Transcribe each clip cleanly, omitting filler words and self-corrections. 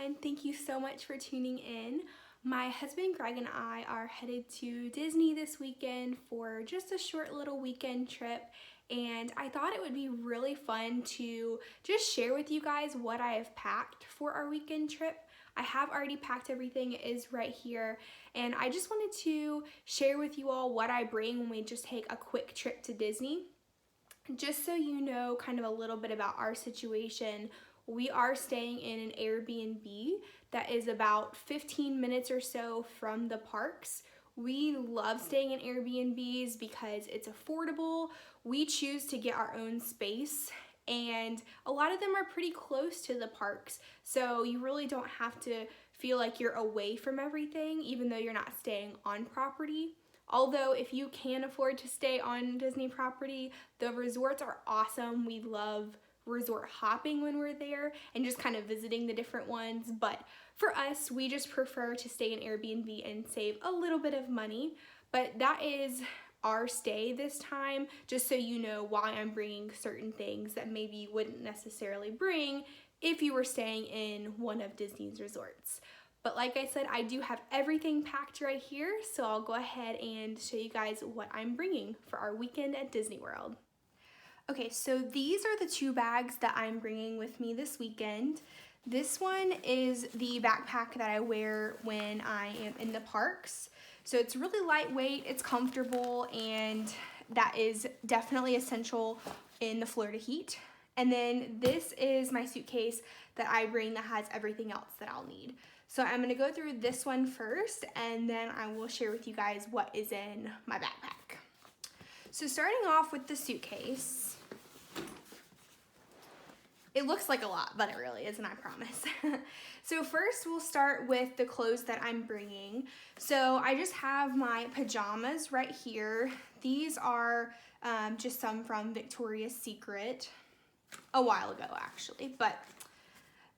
everyone. Thank you so much for tuning in. My husband Greg and I are headed to Disney this weekend for just a short little weekend trip, and I thought it would be really fun to just share with you guys what I have packed for our weekend trip. I have already packed everything, it is right here, and I just wanted to share with you all what I bring when we just take a quick trip to Disney. Just so you know kind of a little bit about our situation, we are staying in an Airbnb that is about 15 minutes or so from the parks. We love staying in Airbnbs because it's affordable. We choose to get our own space, and a lot of them are pretty close to the parks, so you really don't have to feel like you're away from everything, even though you're not staying on property. Although if you can afford to stay on Disney property, the resorts are awesome. We love resort hopping when we're there and just kind of visiting the different ones. But for us, we just prefer to stay in Airbnb and save a little bit of money. But that is our stay this time, just so you know why I'm bringing certain things that maybe you wouldn't necessarily bring if you were staying in one of Disney's resorts. But like I said, I do have everything packed right here, so I'll go ahead and show you guys what I'm bringing for our weekend at Disney World. Okay, so these are the two bags that I'm bringing with me this weekend. This one is the backpack that I wear when I am in the parks. So it's really lightweight, it's comfortable, and that is definitely essential in the Florida heat. And then this is my suitcase that I bring that has everything else that I'll need. So I'm gonna go through this one first, and then I will share with you guys what is in my backpack. So starting off with the suitcase, it looks like a lot, but it really isn't, I promise. So first we'll start with the clothes that I'm bringing. So I just have my pajamas right here. These are just some from Victoria's Secret, a while ago actually, but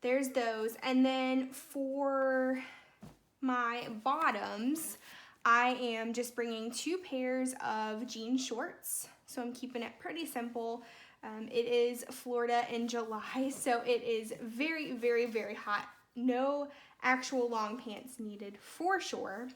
there's those. And then for my bottoms, I am just bringing two pairs of jean shorts. So I'm keeping it pretty simple. It is Florida in July, so it is very, very, very hot. No actual long pants needed for sure.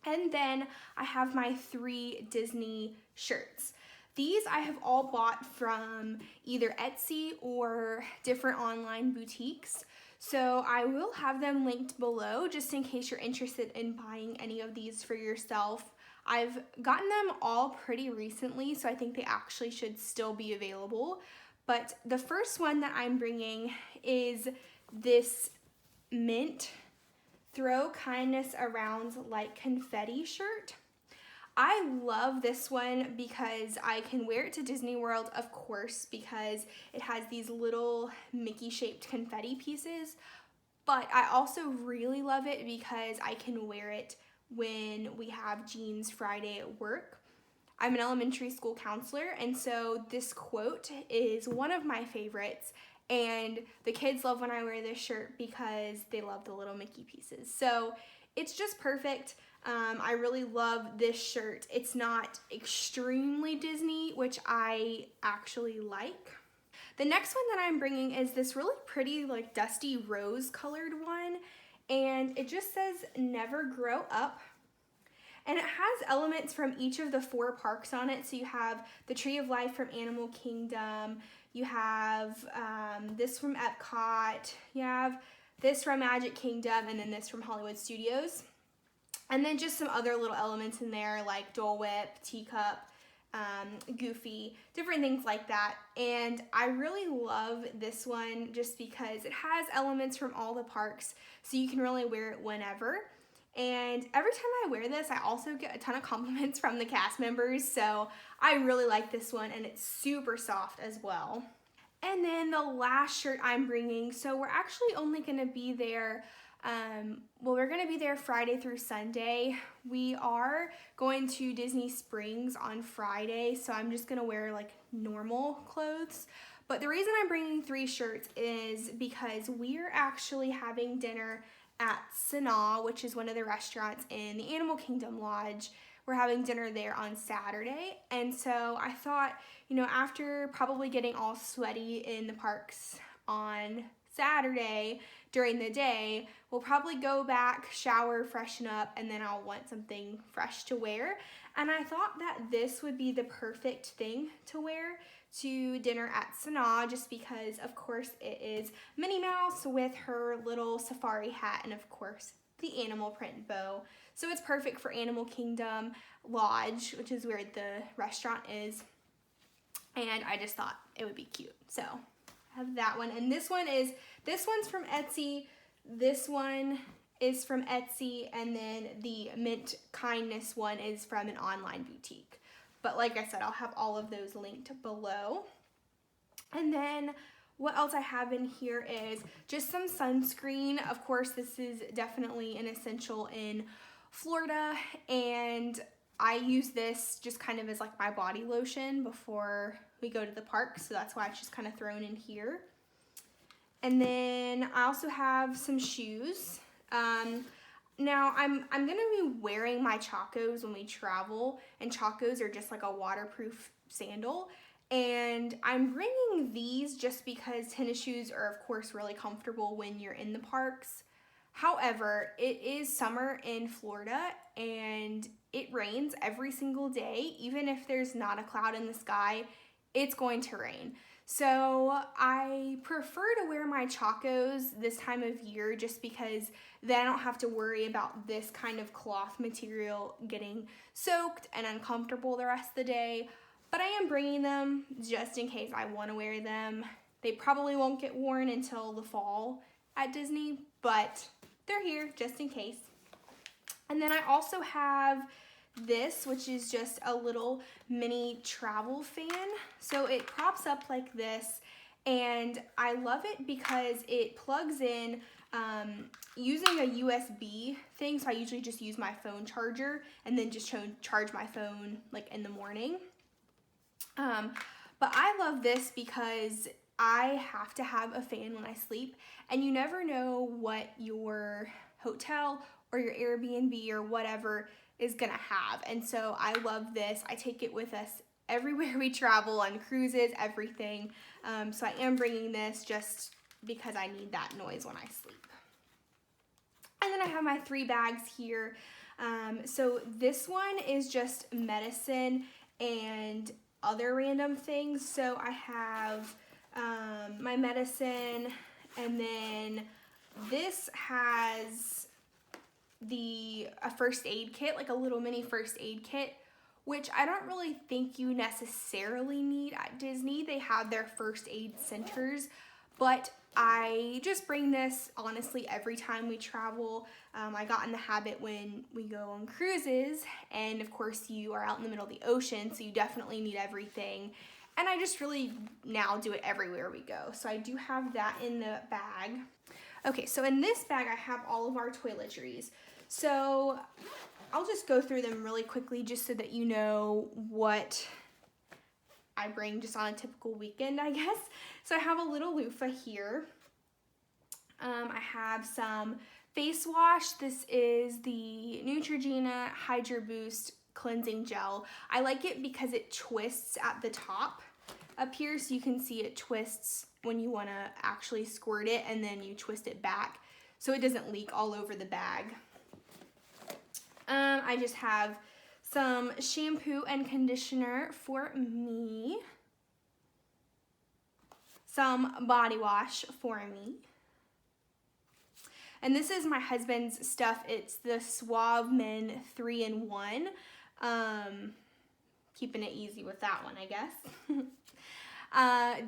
And then I have my 3 Disney shirts. These I have all bought from either Etsy or different online boutiques. So I will have them linked below just in case you're interested in buying any of these for yourself. I've gotten them all pretty recently, so I think they actually should still be available. But the first one that I'm bringing is this mint Throw Kindness Around Like Confetti shirt. I love this one because I can wear it to Disney World, of course, because it has these little Mickey-shaped confetti pieces, but I also really love it because I can wear it when we have Jeans Friday at work. I'm an elementary school counselor, and so this quote is one of my favorites, and the kids love when I wear this shirt because they love the little Mickey pieces. So it's just perfect. I really love this shirt. It's not extremely Disney, which I actually like. The next one that I'm bringing is this really pretty, like dusty rose colored one, and it just says Never Grow Up. And it has elements from each of the 4 parks on it. So you have the Tree of Life from Animal Kingdom, you have this from Epcot, you have this from Magic Kingdom, and then this from Hollywood Studios. And then just some other little elements in there like Dole Whip, Teacup, Goofy, different things like that. And I really love this one just because it has elements from all the parks, so you can really wear it whenever. And every time I wear this, I also get a ton of compliments from the cast members, so I really like this one, and it's super soft as well. And then the last shirt I'm bringing, so we're actually only gonna be there we're going to be there Friday through Sunday. We are going to Disney Springs on Friday, so I'm just going to wear like normal clothes. But the reason I'm bringing 3 shirts is because we're actually having dinner at Sanaa, which is one of the restaurants in the Animal Kingdom Lodge. We're having dinner there on Saturday, and so I thought, after probably getting all sweaty in the parks on Saturday during the day, we'll probably go back, shower, freshen up, and then I'll want something fresh to wear. And I thought that this would be the perfect thing to wear to dinner at Sanaa, just because of course it is Minnie Mouse with her little safari hat and of course the animal print bow. So it's perfect for Animal Kingdom Lodge, which is where the restaurant is. And I just thought it would be cute. So I have that one. And this one's from Etsy. This one is from Etsy. And then the Mint Kindness one is from an online boutique. But like I said, I'll have all of those linked below. And then what else I have in here is just some sunscreen. Of course, this is definitely an essential in Florida. And I use this just kind of as like my body lotion before we go to the park. So that's why it's just kind of thrown in here. And then I also have some shoes. Now I'm gonna be wearing my Chacos when we travel, and Chacos are just like a waterproof sandal. And I'm bringing these just because tennis shoes are of course really comfortable when you're in the parks. However, it is summer in Florida and it rains every single day. Even if there's not a cloud in the sky, it's going to rain. So I prefer to wear my Chacos this time of year just because then I don't have to worry about this kind of cloth material getting soaked and uncomfortable the rest of the day. But I am bringing them just in case I want to wear them. They probably won't get worn until the fall at Disney, but they're here just in case. And then I also have this, which is just a little mini travel fan. So it props up like this, and I love it because it plugs in using a USB thing. So I usually just use my phone charger and then just charge my phone like in the morning. But I love this because I have to have a fan when I sleep, and you never know what your hotel or your Airbnb or whatever is gonna have. And so I love this. I take it with us everywhere we travel, on cruises, everything. So I am bringing this just because I need that noise when I sleep. And then I have my 3 bags here. So this one is just medicine and other random things. So I have my medicine, and then this has a first aid kit, like a little mini first aid kit, which I don't really think you necessarily need at Disney. They have their first aid centers, but I just bring this honestly every time we travel. I got in the habit when we go on cruises, and of course you are out in the middle of the ocean, so you definitely need everything. And I just really now do it everywhere we go. So I do have that in the bag. Okay, so in this bag I have all of our toiletries. So I'll just go through them really quickly just so that you know what I bring just on a typical weekend, I guess. So I have a little loofah here. I have some face wash. This is the Neutrogena Hydro Boost Cleansing Gel. I like it because it twists at the top up here, so you can see it twists when you want to actually squirt it, and then you twist it back so it doesn't leak all over the bag. I just have some shampoo and conditioner for me, some body wash for me, and this is my husband's stuff. It's the Suave Men 3-in-1. Keeping it easy with that one, I guess.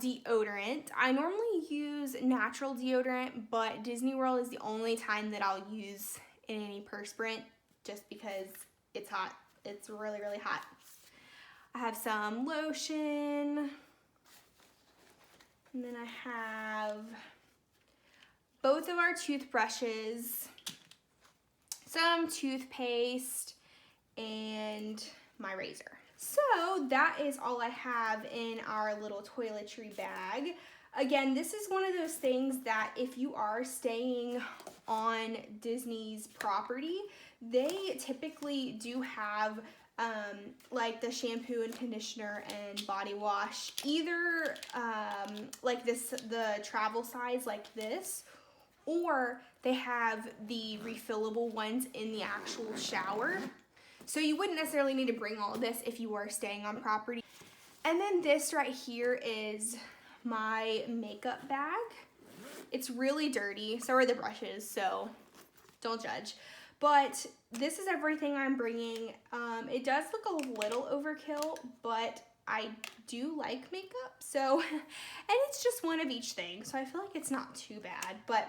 Deodorant. I normally use natural deodorant, but Disney World is the only time that I'll use any perspirant just because it's hot. It's really, really hot. I have some lotion. And then I have both of our toothbrushes, some toothpaste, and my razor. So that is all I have in our little toiletry bag. Again, this is one of those things that if you are staying on Disney's property, they typically do have like the shampoo and conditioner and body wash, either like the travel size like this, or they have the refillable ones in the actual shower. So you wouldn't necessarily need to bring all of this if you were staying on property. And then this right here is my makeup bag. It's really dirty, so are the brushes, so don't judge. But this is everything I'm bringing. It does look a little overkill, but I do like makeup, so, and it's just one of each thing, so I feel like it's not too bad. But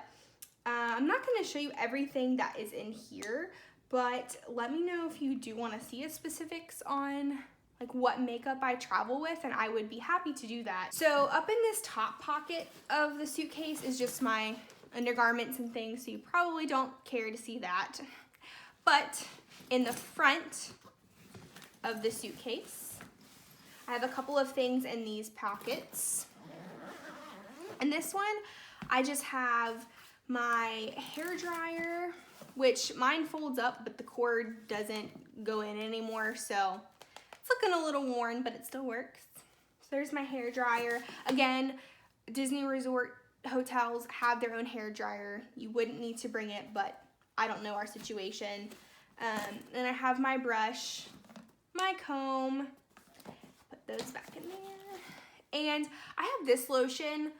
I'm not going to show you everything that is in here, but let me know if you do want to see specifics on like what makeup I travel with, and I would be happy to do that. So up in this top pocket of the suitcase is just my undergarments and things, so you probably don't care to see that. But in the front of the suitcase, I have a couple of things in these pockets. And this one, I just have my hair dryer, which mine folds up, but the cord doesn't go in anymore, so it's looking a little worn, but it still works. So there's my hair dryer. Again, Disney Resort hotels have their own hair dryer. You wouldn't need to bring it, but I don't know our situation. Then I have my brush, my comb, put those back in there. And I have this lotion.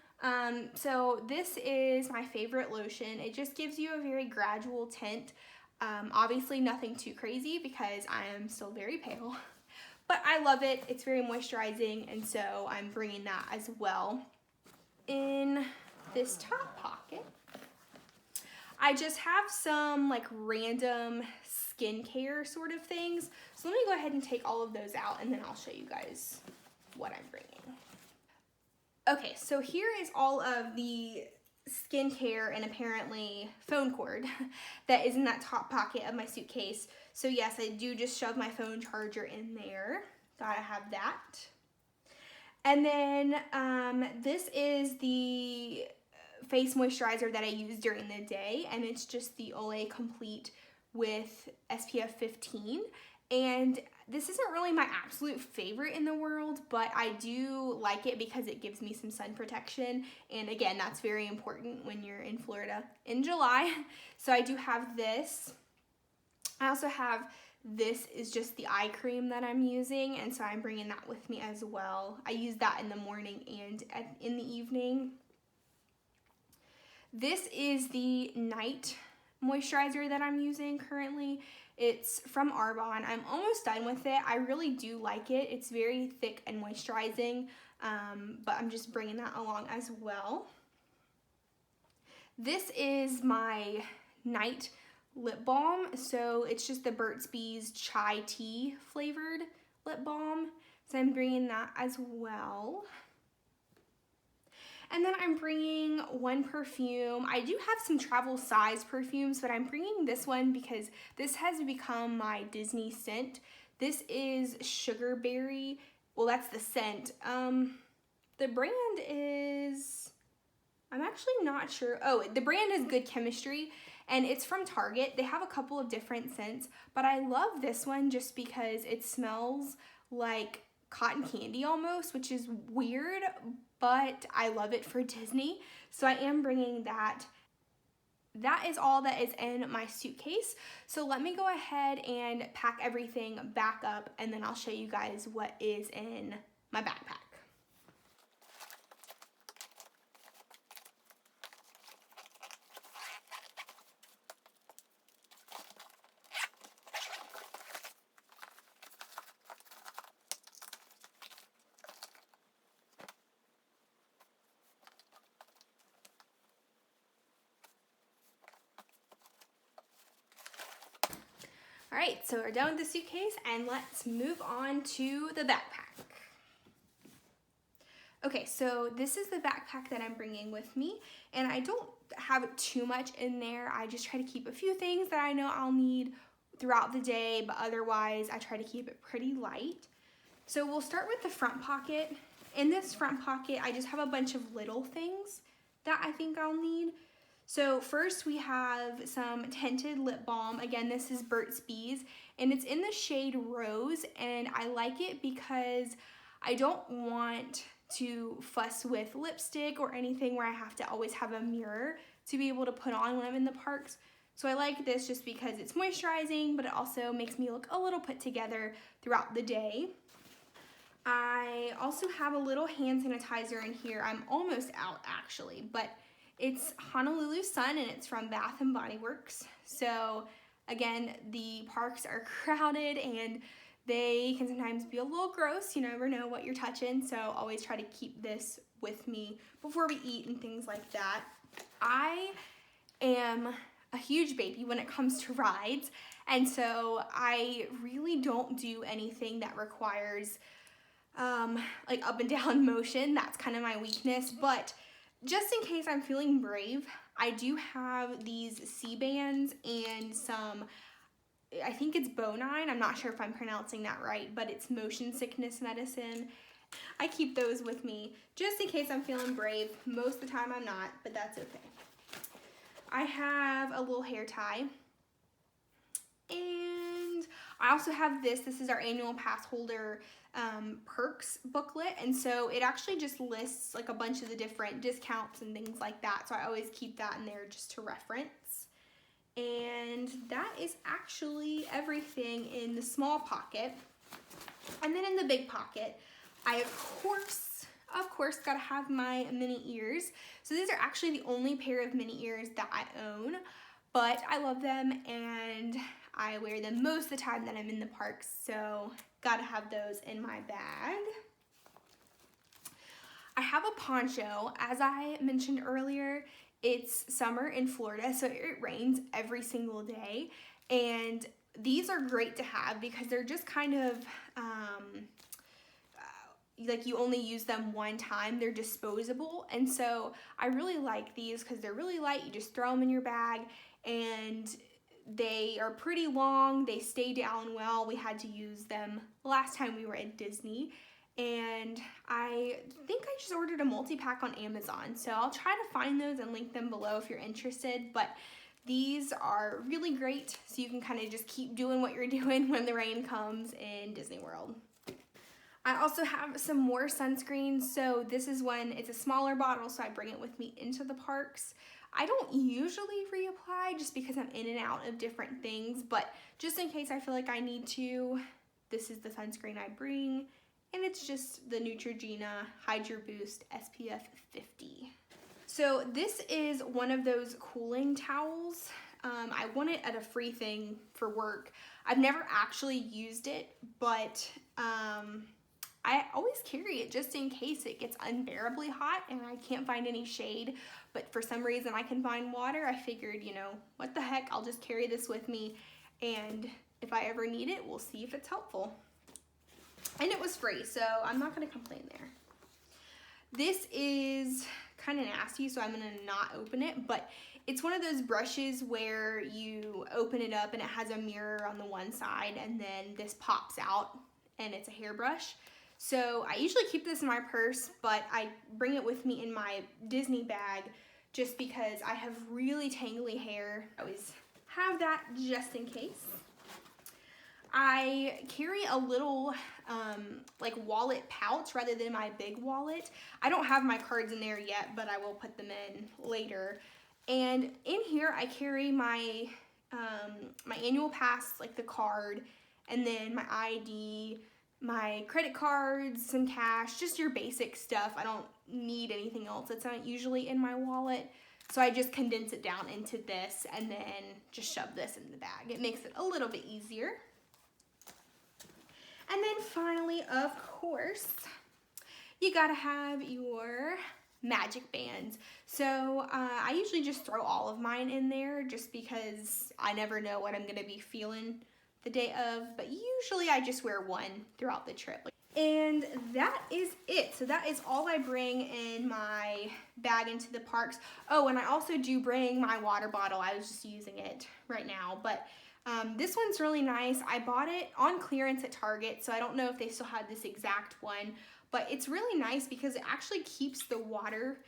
So this is my favorite lotion. It just gives you a very gradual tint. Obviously nothing too crazy because I am still very pale. But I love it. It's very moisturizing, and so I'm bringing that as well. In this top pocket, I just have some like random skincare sort of things. So let me go ahead and take all of those out, and then I'll show you guys what I'm bringing. Okay, so here is all of the skincare and apparently phone cord that is in that top pocket of my suitcase. So yes, I do just shove my phone charger in there. Gotta have that. And then this is the face moisturizer that I use during the day, and it's just the Olay Complete with SPF 15. And this isn't really my absolute favorite in the world, but I do like it because it gives me some sun protection. And again, that's very important when you're in Florida in July. So I do have this. I also have, this is just the eye cream that I'm using, and so I'm bringing that with me as well. I use that in the morning and in the evening. This is the night moisturizer that I'm using currently. It's from Arbonne. I'm almost done with it. I really do like it. It's very thick and moisturizing, but I'm just bringing that along as well. This is my night lip balm. So it's just the Burt's Bees chai tea flavored lip balm. So I'm bringing that as well. And then I'm bringing one perfume. I do have some travel size perfumes, but I'm bringing this one because this has become my Disney scent. This is Sugarberry. Well, that's the scent. The brand is, I'm actually not sure. Oh, the brand is Good Chemistry, and it's from Target. They have a couple of different scents, but I love this one just because it smells like cotton candy almost, which is weird, but I love it for Disney. So I am bringing that. That is all that is in my suitcase. So let me go ahead and pack everything back up, and then I'll show you guys what is in my backpack. All right, so we're done with the suitcase, and let's move on to the backpack. Okay, so this is the backpack that I'm bringing with me, and I don't have too much in there. I just try to keep a few things that I know I'll need throughout the day, but otherwise I try to keep it pretty light. So we'll start with the front pocket. In this front pocket, I just have a bunch of little things that I think I'll need. So first we have some tinted lip balm. Again, this is Burt's Bees, and it's in the shade Rose, and I like it because I don't want to fuss with lipstick or anything where I have to always have a mirror to be able to put on when I'm in the parks. So I like this just because it's moisturizing, but it also makes me look a little put together throughout the day. I also have a little hand sanitizer in here. I'm almost out actually, but it's Honolulu Sun and it's from Bath and Body Works. So again, the parks are crowded and they can sometimes be a little gross. You never know what you're touching, so always try to keep this with me before we eat and things like that. I am a huge baby when it comes to rides, and so I really don't do anything that requires like up and down motion. That's kind of my weakness, but just in case I'm feeling brave, I do have these C-bands and some, I think it's Bonine, I'm not sure if I'm pronouncing that right, but it's motion sickness medicine. I keep those with me just in case I'm feeling brave. Most of the time I'm not, but that's okay. I have a little hair tie, and I also have this is our annual pass holder perks booklet, and so it actually just lists like a bunch of the different discounts and things like that, so I always keep that in there just to reference. And that is actually everything in the small pocket. And then in the big pocket, I of course gotta have my mini ears. So these are actually the only pair of mini ears that I own, but I love them and I wear them most of the time that I'm in the parks, so gotta have those in my bag. I have a poncho. As I mentioned earlier, it's summer in Florida, so it rains every single day, and these are great to have because they're just kind of like you only use them one time. They're disposable, and so I really like these because they're really light. You just throw them in your bag, and they are pretty long. They stay down well. We had to use them last time we were at Disney, and I think I just ordered a multi-pack on Amazon, so I'll try to find those and link them below if you're interested. But these are really great, so you can kind of just keep doing what you're doing when the rain comes in Disney World. I also have some more sunscreen. So this is one, it's a smaller bottle, so I bring it with me into the parks. I don't usually reapply just because I'm in and out of different things, but just in case I feel like I need to, this is the sunscreen I bring, and it's just the Neutrogena Hydro Boost SPF 50. So this is one of those cooling towels. I won it at a free thing for work. I've never actually used it, but I always carry it just in case it gets unbearably hot and I can't find any shade, but for some reason I can find water. I figured, you know, what the heck, I'll just carry this with me, and if I ever need it, we'll see if it's helpful. And it was free, so I'm not gonna complain there. This is kind of nasty, so I'm gonna not open it, but it's one of those brushes where you open it up and it has a mirror on the one side, and then this pops out and it's a hairbrush. So I usually keep this in my purse, but I bring it with me in my Disney bag just because I have really tangly hair. I always have that just in case. I carry a little like wallet pouch rather than my big wallet. I don't have my cards in there yet, but I will put them in later. And in here I carry my my annual pass, like the card, and then my ID, my credit cards, some cash, just your basic stuff. I don't need anything else that's not usually in my wallet. So I just condense it down into this and then just shove this in the bag. It makes it a little bit easier. And then finally, of course, you gotta have your magic bands. So I usually just throw all of mine in there just because I never know what I'm gonna be feeling the day of, but usually I just wear one throughout the trip. And that is it. So that is all I bring in my bag into the parks. Oh, and I also do bring my water bottle. I was just using it right now, but this one's really nice. I bought it on clearance at Target, so I don't know if they still had this exact one, but it's really nice because it actually keeps the water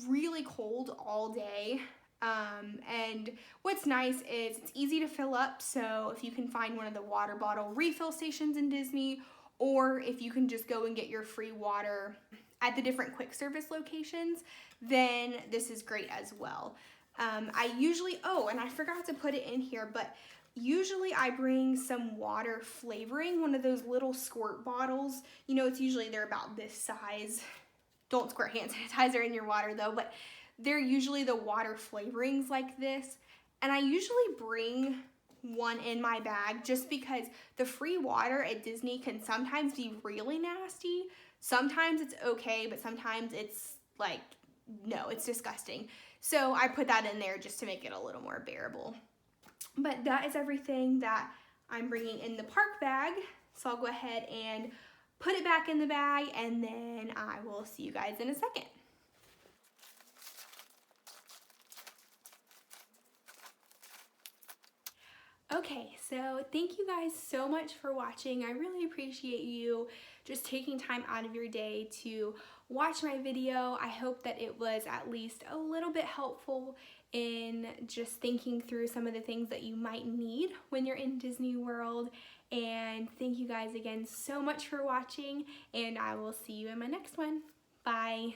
really cold all day. And what's nice is it's easy to fill up, so if you can find one of the water bottle refill stations in Disney, or if you can just go and get your free water at the different quick service locations, then this is great as well. I usually, oh, and I forgot to put it in here, but usually I bring some water flavoring, one of those little squirt bottles. You know, it's usually they're about this size. Don't squirt hand sanitizer in your water though, but they're usually the water flavorings like this. And I usually bring one in my bag just because the free water at Disney can sometimes be really nasty. Sometimes it's okay, but sometimes it's like, no, it's disgusting. So I put that in there just to make it a little more bearable. But that is everything that I'm bringing in the park bag. So I'll go ahead and put it back in the bag, and then I will see you guys in a second. Okay, so thank you guys so much for watching. I really appreciate you just taking time out of your day to watch my video. I hope that it was at least a little bit helpful in just thinking through some of the things that you might need when you're in Disney World. And thank you guys again so much for watching, and I will see you in my next one. Bye.